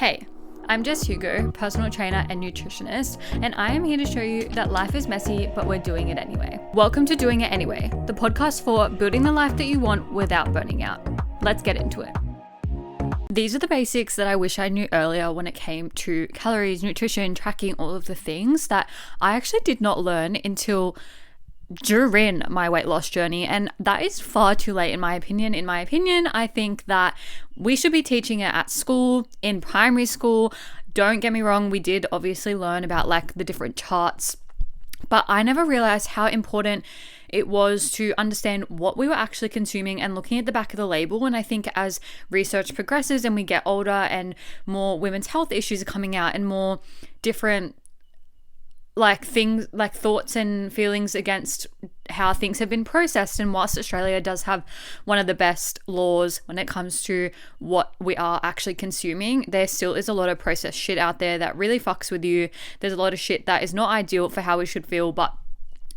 Hey, I'm Jess Hugo, personal trainer and nutritionist, and I am here to show you that life is messy, but we're doing it anyway. Welcome to Doing It Anyway, the podcast for building the life that you want without burning out. Let's get into it. These are the basics that I wish I knew earlier when it came to calories, nutrition, tracking, all of the things that I actually did not learn until during my weight loss journey, and that is far too late in my opinion. I think that we should be teaching it at school, in primary school. Don't get me wrong, we did obviously learn about like the different charts, but I never realized how important it was to understand what we were actually consuming and looking at the back of the label. And I think as research progresses and we get older and more women's health issues are coming out and more different like things like thoughts and feelings against how things have been processed, and whilst Australia does have one of the best laws when it comes to what we are actually consuming, there still is a lot of processed shit out there that really fucks with you. There's a lot of shit that is not ideal for how we should feel, but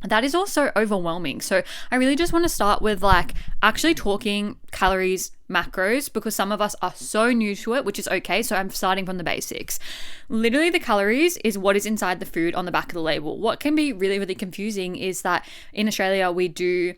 that is also overwhelming. So I really just want to start with like actually talking calories, macros, because some of us are so new to it, which is okay. So I'm starting from the basics. Literally the calories is what is inside the food on the back of the label. What can be really, really confusing is that in Australia, we do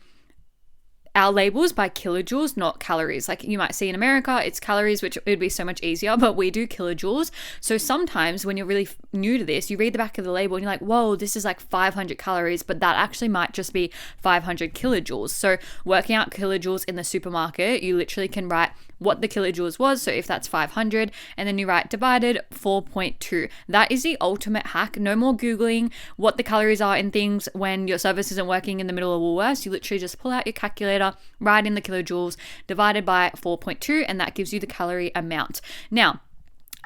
our labels by kilojoules, not calories. Like you might see in America, it's calories, which would be so much easier, but we do kilojoules. So sometimes when you're really new to this, you read the back of the label and you're like, whoa, this is like 500 calories, but that actually might just be 500 kilojoules. So working out kilojoules in the supermarket, you literally can write what the kilojoules was. So if that's 500, and then you write divided 4.2. That is the ultimate hack. No more Googling what the calories are in things when your service isn't working in the middle of Woolworths. You literally just pull out your calculator, write in the kilojoules divided by 4.2, and that gives you the calorie amount. Now,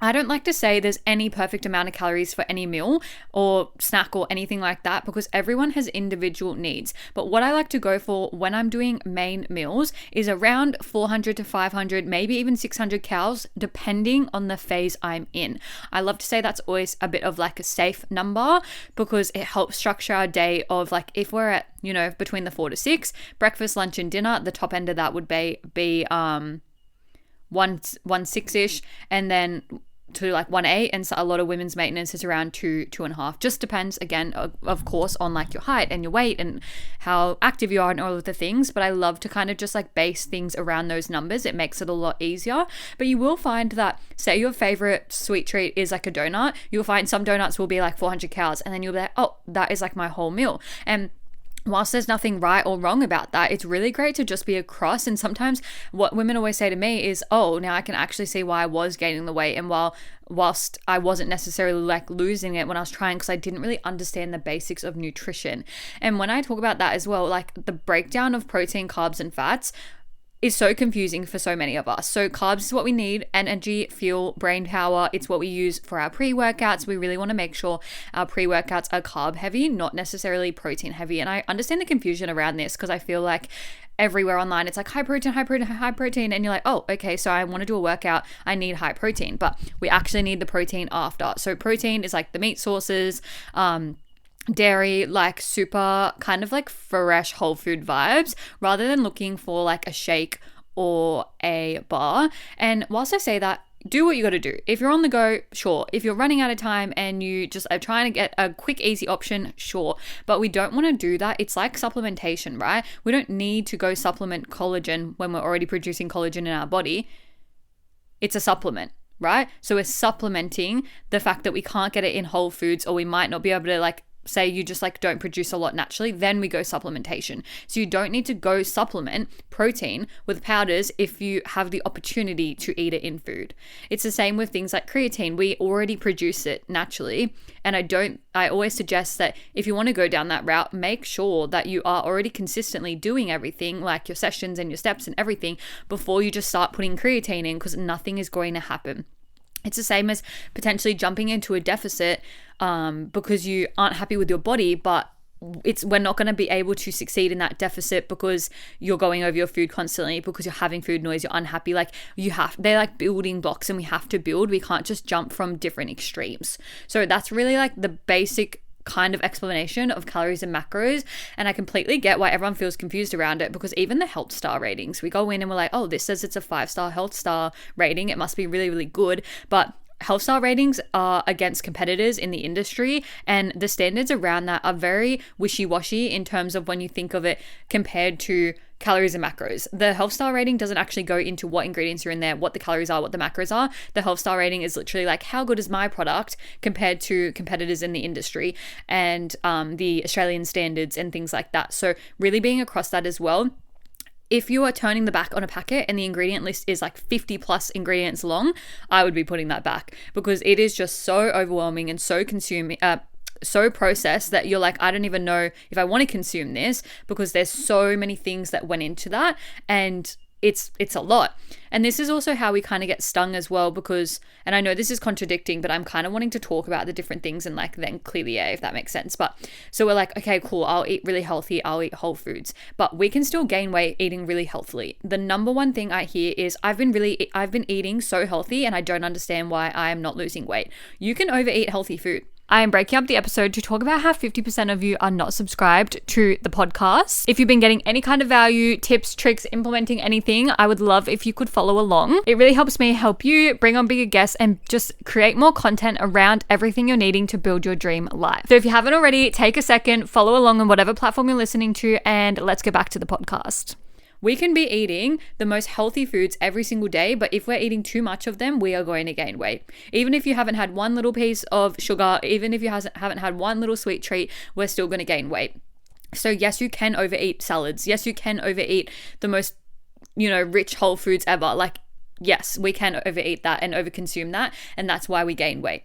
I don't like to say there's any perfect amount of calories for any meal or snack or anything like that, because everyone has individual needs. But what I like to go for when I'm doing main meals is around 400 to 500, maybe even 600 calories, depending on the phase I'm in. I love to say that's always a bit of like a safe number, because it helps structure our day of like, if we're at, between the 4 to 6, breakfast, lunch and dinner, the top end of that would be 1.6-ish, and then to like 1.8, and so a lot of women's maintenance is around 2.5. Just depends, again, of course, on like your height and your weight and how active you are and all of the things. But I love to kind of just like base things around those numbers. It makes it a lot easier. But you will find that, say your favorite sweet treat is like a donut, you'll find some donuts will be like 400 calories, and then you'll be like, oh, that is like my whole meal. And whilst there's nothing right or wrong about that, it's really great to just be across. And sometimes what women always say to me is, oh, now I can actually see why I was gaining the weight, and whilst I wasn't necessarily like losing it when I was trying, because I didn't really understand the basics of nutrition. And when I talk about that as well, like the breakdown of protein, carbs and fats is so confusing for so many of us. So carbs is what we need: energy, fuel, brain power. It's what we use for our pre-workouts. We really want to make sure our pre-workouts are carb heavy, not necessarily protein heavy. And I understand the confusion around this, because I feel like everywhere online it's like high protein, and you're like, oh, okay, so I want to do a workout, I need high protein, but we actually need the protein after. So protein is like the meat sources, dairy, like super kind of like fresh whole food vibes, rather than looking for like a shake or a bar. And whilst I say that, do what you got to do. If you're on the go, sure. If you're running out of time and you just are trying to get a quick, easy option, sure. But we don't want to do that. It's like supplementation, right? We don't need to go supplement collagen when we're already producing collagen in our body. It's a supplement, right? So we're supplementing the fact that we can't get it in whole foods, or we might not be able to like, say you just like don't produce a lot naturally, then we go supplementation. So you don't need to go supplement protein with powders if you have the opportunity to eat it in food. It's the same with things like creatine. We already produce it naturally. And I always suggest that if you want to go down that route, make sure that you are already consistently doing everything, like your sessions and your steps and everything, before you just start putting creatine in, because nothing is going to happen. It's the same as potentially jumping into a deficit because you aren't happy with your body, but we're not going to be able to succeed in that deficit because you're going over your food constantly, because you're having food noise, you're unhappy. Like they're like building blocks, and we have to build. We can't just jump from different extremes. So that's really like the basic kind of explanation of calories and macros. And I completely get why everyone feels confused around it, because even the health star ratings, we go in and we're like, oh, this says it's a 5-star health star rating, it must be really, really good. But health star ratings are against competitors in the industry, and the standards around that are very wishy-washy in terms of when you think of it compared to calories and macros. The health star rating doesn't actually go into what ingredients are in there, what the calories are, what the macros are. The health star rating is literally like, how good is my product compared to competitors in the industry and the Australian standards and things like that. So really being across that as well. If you are turning the back on a packet and the ingredient list is like 50 plus ingredients long, I would be putting that back, because it is just so overwhelming and so consuming, so processed that you're like, I don't even know if I want to consume this, because there's so many things that went into that, and it's a lot. And this is also how we kind of get stung as well, because, and I know this is contradicting, but I'm kind of wanting to talk about the different things and like then clear the air, if that makes sense. But so we're like, okay, cool, I'll eat really healthy, I'll eat whole foods, but we can still gain weight eating really healthily. The number one thing I hear is, I've been eating so healthy and I don't understand why I am not losing weight. You can overeat healthy food. I am breaking up the episode to talk about how 50% of you are not subscribed to the podcast. If you've been getting any kind of value, tips, tricks, implementing anything, I would love if you could follow along. It really helps me help you bring on bigger guests and just create more content around everything you're needing to build your dream life. So if you haven't already, take a second, follow along on whatever platform you're listening to, and let's get back to the podcast. We can be eating the most healthy foods every single day, but if we're eating too much of them, we are going to gain weight. Even if you haven't had one little piece of sugar, even if you haven't had one little sweet treat, we're still going to gain weight. So yes, you can overeat salads. Yes, you can overeat the most, rich whole foods ever. Like, yes, we can overeat that and overconsume that, and that's why we gain weight.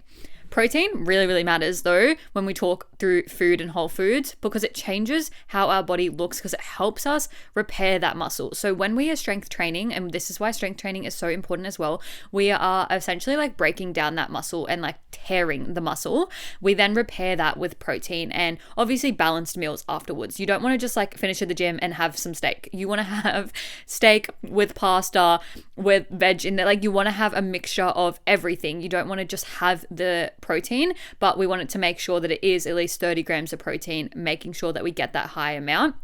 Protein really, really matters though when we talk through food and whole foods, because it changes how our body looks, because it helps us repair that muscle. So when we are strength training, and this is why strength training is so important as well, we are essentially like breaking down that muscle and like tearing the muscle. We then repair that with protein and obviously balanced meals afterwards. You don't want to just like finish at the gym and have some steak. You want to have steak with pasta, with veg in there. Like, you want to have a mixture of everything. You don't want to just have the protein, but we want it to make sure that it is at least 30 grams of protein, making sure that we get that high amount.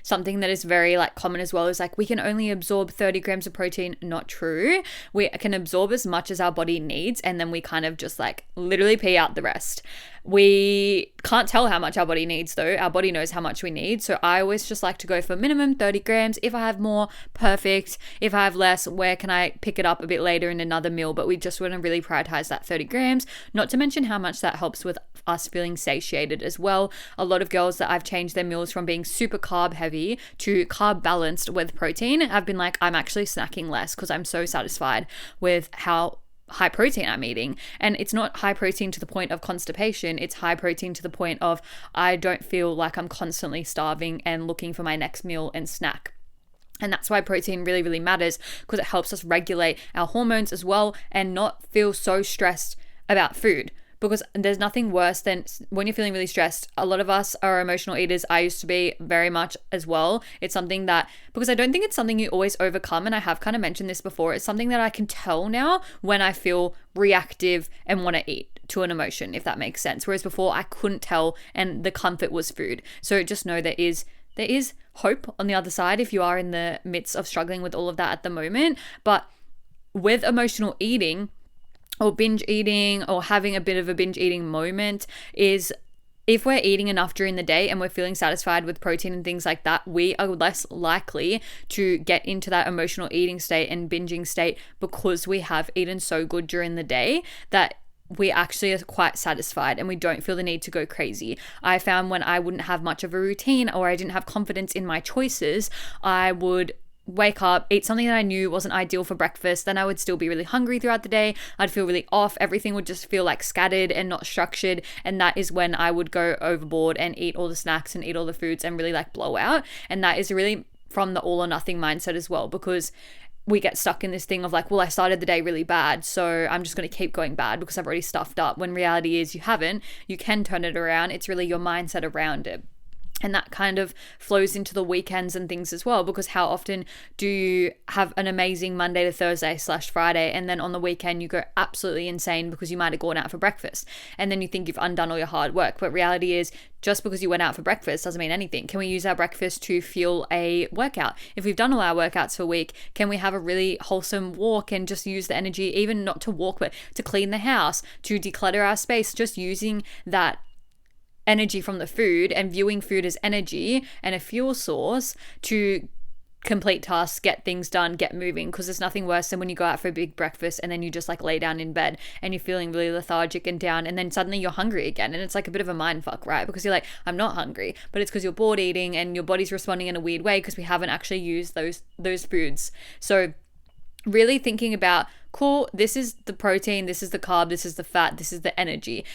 Something that is very like common as well is like, we can only absorb 30 grams of protein. Not true. We can absorb as much as our body needs, and then we kind of just like literally pee out the rest. We can't tell how much our body needs though. Our body knows how much we need. So I always just like to go for minimum 30 grams. If I have more, perfect. If I have less, where can I pick it up a bit later in another meal? But we just want to really prioritize that 30 grams, not to mention how much that helps with us feeling satiated as well. A lot of girls that I've changed their meals from being super carb heavy to carb balanced with protein have been like, I'm actually snacking less because I'm so satisfied with how high protein I'm eating. And it's not high protein to the point of constipation. It's high protein to the point of, I don't feel like I'm constantly starving and looking for my next meal and snack. And that's why protein really, really matters, because it helps us regulate our hormones as well and not feel so stressed about food. Because there's nothing worse than when you're feeling really stressed. A lot of us are emotional eaters. I used to be very much as well. It's something that, because I don't think it's something you always overcome, and I have kind of mentioned this before, it's something that I can tell now when I feel reactive and want to eat to an emotion, if that makes sense. Whereas before I couldn't tell, and the comfort was food. So just know there is hope on the other side if you are in the midst of struggling with all of that at the moment. But with emotional eating, or binge eating, or having a bit of a binge eating moment, is if we're eating enough during the day and we're feeling satisfied with protein and things like that, we are less likely to get into that emotional eating state and binging state, because we have eaten so good during the day that we actually are quite satisfied and we don't feel the need to go crazy. I found when I wouldn't have much of a routine, or I didn't have confidence in my choices, I would wake up, eat something that I knew wasn't ideal for breakfast, then I would still be really hungry throughout the day. I'd feel really off. Everything would just feel like scattered and not structured. And that is when I would go overboard and eat all the snacks and eat all the foods and really like blow out. And that is really from the all or nothing mindset as well, because we get stuck in this thing of like, well, I started the day really bad, so I'm just going to keep going bad because I've already stuffed up. When reality is you haven't. You can turn it around. It's really your mindset around it. And that kind of flows into the weekends and things as well, because how often do you have an amazing Monday to Thursday / Friday, and then on the weekend you go absolutely insane because you might have gone out for breakfast, and then you think you've undone all your hard work. But reality is, just because you went out for breakfast doesn't mean anything. Can we use our breakfast to fuel a workout? If we've done all our workouts for a week, can we have a really wholesome walk and just use the energy, even not to walk, but to clean the house, to declutter our space, just using that energy from the food and viewing food as energy and a fuel source to complete tasks, get things done, get moving. Because there's nothing worse than when you go out for a big breakfast and then you just like lay down in bed and you're feeling really lethargic and down, and then suddenly you're hungry again, and it's like a bit of a mind fuck, right? Because you're like, I'm not hungry, but it's because you're bored eating and your body's responding in a weird way because we haven't actually used those foods. So really thinking about, cool, this is the protein, this is the carb, this is the fat, this is the energy.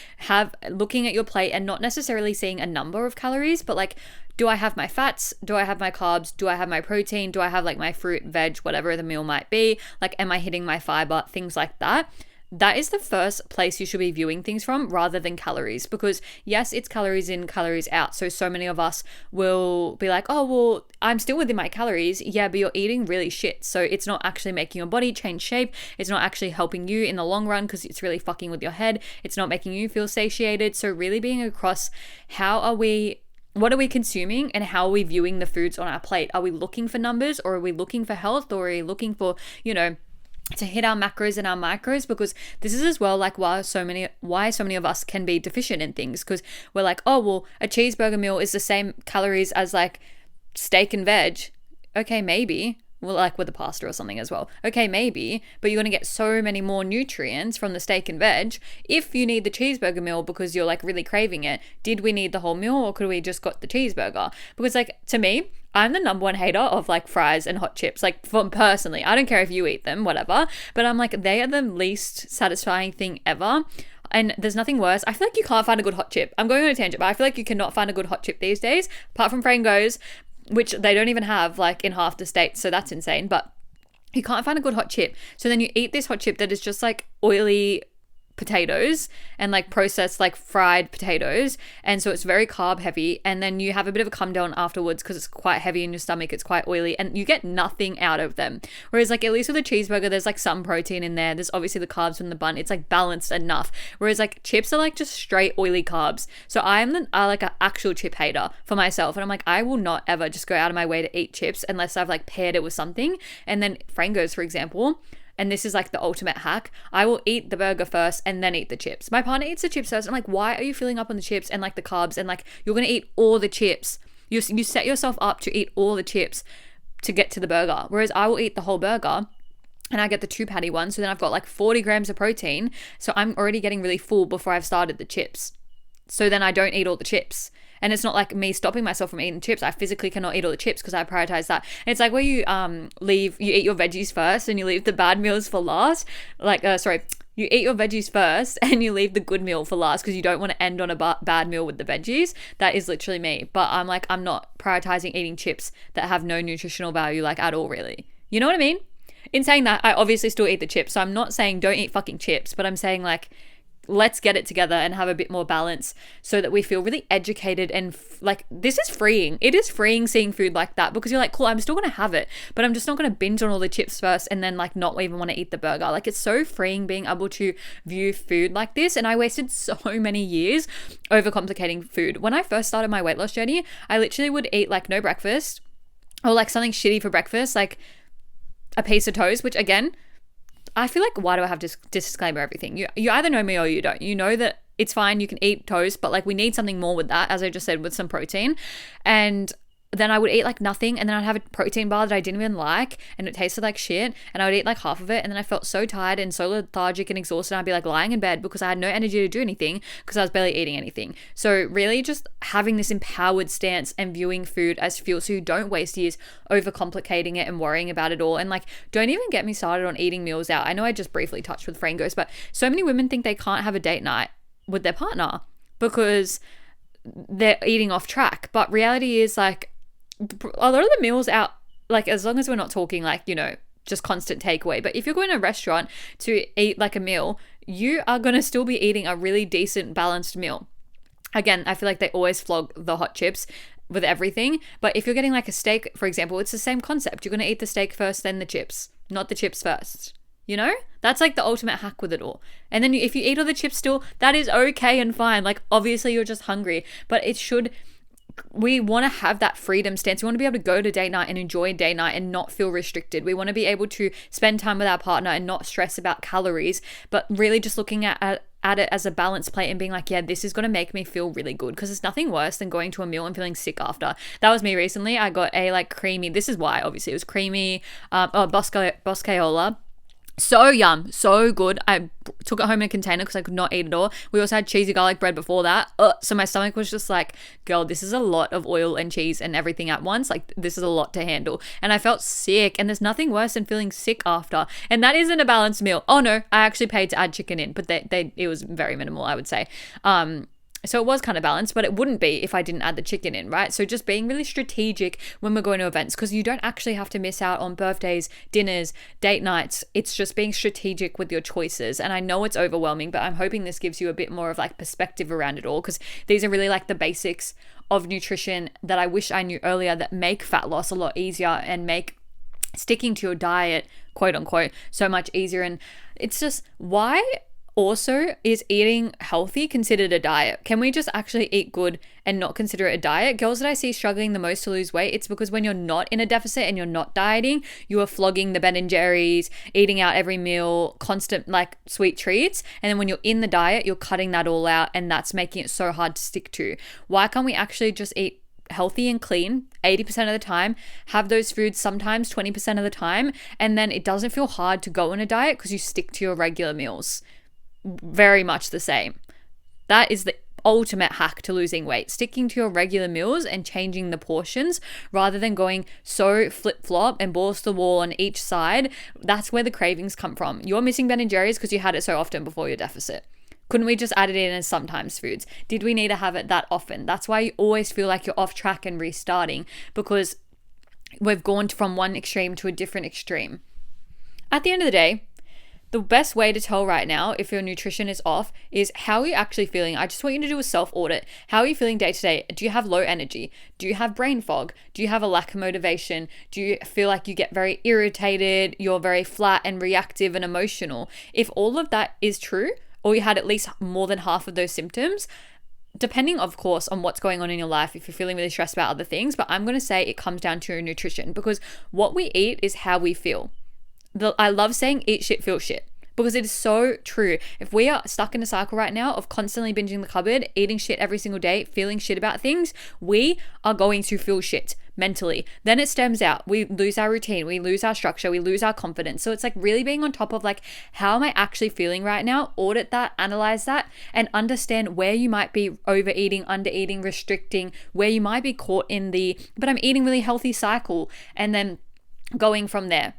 Looking at your plate and not necessarily seeing a number of calories, but like, do I have my fats? Do I have my carbs? Do I have my protein? Do I have like my fruit, veg, whatever the meal might be? Like, am I hitting my fiber? Things like that. That is the first place you should be viewing things from, rather than calories, because yes, it's calories in, calories out. So many of us will be like, oh, well, I'm still within my calories. Yeah, but you're eating really shit. So it's not actually making your body change shape. It's not actually helping you in the long run because it's really fucking with your head. It's not making you feel satiated. So really being across, what are we consuming and how are we viewing the foods on our plate? Are we looking for numbers, or are we looking for health, or are we looking for, to hit our macros and our micros? Because this is as well like why so many of us can be deficient in things, because we're like, oh, well, a cheeseburger meal is the same calories as like steak and veg. Okay, maybe. Well, like with a pasta or something as well. Okay, maybe, but you're going to get so many more nutrients from the steak and veg if you need the cheeseburger meal because you're like really craving it. Did we need the whole meal, or could we just got the cheeseburger? Because like, to me, I'm the number one hater of like fries and hot chips. Like, for personally, I don't care if you eat them, whatever, but I'm like, they are the least satisfying thing ever. And there's nothing worse. I feel like you can't find a good hot chip. I'm going on a tangent, but I feel like you cannot find a good hot chip these days, apart from Frango's, which they don't even have like in half the states. So that's insane. But you can't find a good hot chip. So then you eat this hot chip that is just like oily potatoes and like processed like fried potatoes, and so it's very carb heavy, and then you have a bit of a come down afterwards because it's quite heavy in your stomach, it's quite oily, and you get nothing out of them. Whereas like at least with a cheeseburger, there's like some protein in there's obviously the carbs from the bun, it's like balanced enough, whereas like chips are like just straight oily carbs. So I like an actual chip hater for myself, and I'm like, I will not ever just go out of my way to eat chips unless I've like paired it with something. And then Frango's, for example, and this is like the ultimate hack, I will eat the burger first and then eat the chips. My partner eats the chips first. I'm like, why are you filling up on the chips and like the carbs, and like you're going to eat all the chips. You set yourself up to eat all the chips to get to the burger. Whereas I will eat the whole burger and I get the 2-patty one. So then I've got like 40 grams of protein. So I'm already getting really full before I've started the chips. So then I don't eat all the chips. And it's not like me stopping myself from eating chips. I physically cannot eat all the chips because I prioritize that. And it's like where you you eat your veggies first and you leave the bad meals for last. You eat your veggies first and you leave the good meal for last because you don't want to end on a bad meal with the veggies. That is literally me. But I'm like, I'm not prioritizing eating chips that have no nutritional value like at all, really. You know what I mean? In saying that, I obviously still eat the chips. So I'm not saying don't eat fucking chips, but I'm saying like, let's get it together and have a bit more balance so that we feel really educated and like this is freeing. It is freeing seeing food like that because you're like, cool, I'm still going to have it, but I'm just not going to binge on all the chips first and then like not even want to eat the burger. Like it's so freeing being able to view food like this. And I wasted so many years overcomplicating food. When I first started my weight loss journey, I literally would eat like no breakfast or like something shitty for breakfast, like a piece of toast, which again, I feel like, why do I have to disclaimer everything? You either know me or you don't. You know that it's fine, you can eat toast, but like we need something more with that, as I just said, with some protein. And then I would eat like nothing, and then I'd have a protein bar that I didn't even like and it tasted like shit, and I would eat like half of it, and then I felt so tired and so lethargic and exhausted, and I'd be like lying in bed because I had no energy to do anything because I was barely eating anything. So really just having this empowered stance and viewing food as fuel so you don't waste years overcomplicating it and worrying about it all. And like, don't even get me started on eating meals out. I know I just briefly touched with Frangos, but so many women think they can't have a date night with their partner because they're eating off track. But reality is like, a lot of the meals out, like as long as we're not talking like, just constant takeaway, but if you're going to a restaurant to eat like a meal, you are going to still be eating a really decent balanced meal. Again, I feel like they always flog the hot chips. with everything. But if you're getting like a steak, for example, it's the same concept. You're going to eat the steak first, then the chips, not the chips first. You know, that's like the ultimate hack with it all. And then if you eat all the chips still, that is okay and fine. Like, obviously you're just hungry, but we want to have that freedom stance. We want to be able to go to date night and enjoy date night and not feel restricted. We want to be able to spend time with our partner and not stress about calories, but really just looking at it as a balanced plate and being like, yeah, this is going to make me feel really good, because there's nothing worse than going to a meal and feeling sick after. That was me recently. I got a like creamy, this is why obviously it was creamy, boscaiola. So yum, so good. I took it home in a container because I could not eat it all. We also had cheesy garlic bread before that. So my stomach was just like, girl, this is a lot of oil and cheese and everything at once. Like, this is a lot to handle. And I felt sick, and there's nothing worse than feeling sick after. And that isn't a balanced meal. Oh no, I actually paid to add chicken in, but it was very minimal, I would say. So it was kind of balanced, but it wouldn't be if I didn't add the chicken in, right? So just being really strategic when we're going to events, because you don't actually have to miss out on birthdays, dinners, date nights. It's just being strategic with your choices. And I know it's overwhelming, but I'm hoping this gives you a bit more of like perspective around it all, because these are really like the basics of nutrition that I wish I knew earlier, that make fat loss a lot easier and make sticking to your diet, quote unquote, so much easier. And it's just, why also is eating healthy considered a diet? Can we just actually eat good and not consider it a diet? Girls that I see struggling the most to lose weight, it's because when you're not in a deficit and you're not dieting, you are flogging the Ben & Jerry's, eating out every meal, constant like sweet treats. And then when you're in the diet, you're cutting that all out, and that's making it so hard to stick to. Why can't we actually just eat healthy and clean 80% of the time, have those foods sometimes 20% of the time, and then it doesn't feel hard to go on a diet because you stick to your regular meals? Very much the same. That is the ultimate hack to losing weight, sticking to your regular meals and changing the portions rather than going so flip-flop and balls to the wall on each side. That's where the cravings come from. You're missing Ben & Jerry's because you had it so often before your deficit. Couldn't we just add it in as sometimes foods? Did we need to have it that often? That's why you always feel like you're off track and restarting, because we've gone from one extreme to a different extreme. At the end of the day, the best way to tell right now if your nutrition is off is how are you actually feeling. I just want you to do a self-audit. How are you feeling day to day? Do you have low energy? Do you have brain fog? Do you have a lack of motivation? Do you feel like you get very irritated? You're very flat and reactive and emotional? If all of that is true, or you had at least more than half of those symptoms, depending, of course, on what's going on in your life, if you're feeling really stressed about other things, but I'm going to say it comes down to your nutrition, because what we eat is how we feel. I love saying eat shit, feel shit, because it is so true. If we are stuck in a cycle right now of constantly binging the cupboard, eating shit every single day, feeling shit about things, we are going to feel shit mentally. Then it stems out. We lose our routine. We lose our structure. We lose our confidence. So it's like really being on top of like, how am I actually feeling right now? Audit that, analyze that, and understand where you might be overeating, undereating, restricting, where you might be caught in but I'm eating really healthy cycle, and then going from there.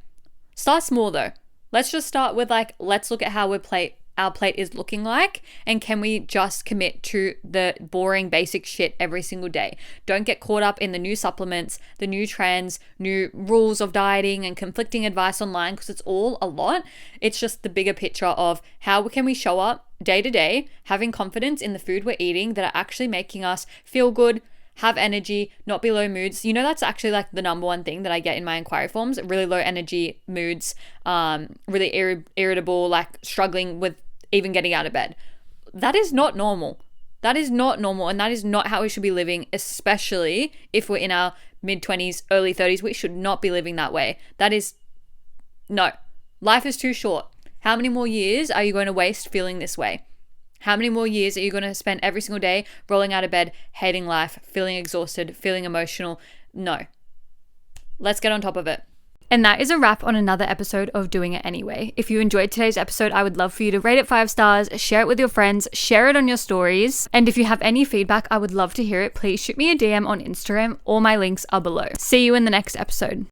Start small though. Let's just start with like, let's look at how our plate is looking like, and can we just commit to the boring basic shit every single day? Don't get caught up in the new supplements, the new trends, new rules of dieting and conflicting advice online, because it's all a lot. It's just the bigger picture of how can we show up day to day, having confidence in the food we're eating that are actually making us feel good, have energy, not be low moods. You know, that's actually like the number one thing that I get in my inquiry forms, really low energy moods, really irritable, like struggling with even getting out of bed. That is not normal. That is not normal, and that is not how we should be living, especially if we're in our mid-20s, early 30s. We should not be living that way. No. Life is too short. How many more years are you going to waste feeling this way? How many more years are you going to spend every single day rolling out of bed, hating life, feeling exhausted, feeling emotional? No. Let's get on top of it. And that is a wrap on another episode of Doing It Anyway. If you enjoyed today's episode, I would love for you to rate it 5 stars, share it with your friends, share it on your stories. And if you have any feedback, I would love to hear it. Please shoot me a DM on Instagram. All my links are below. See you in the next episode.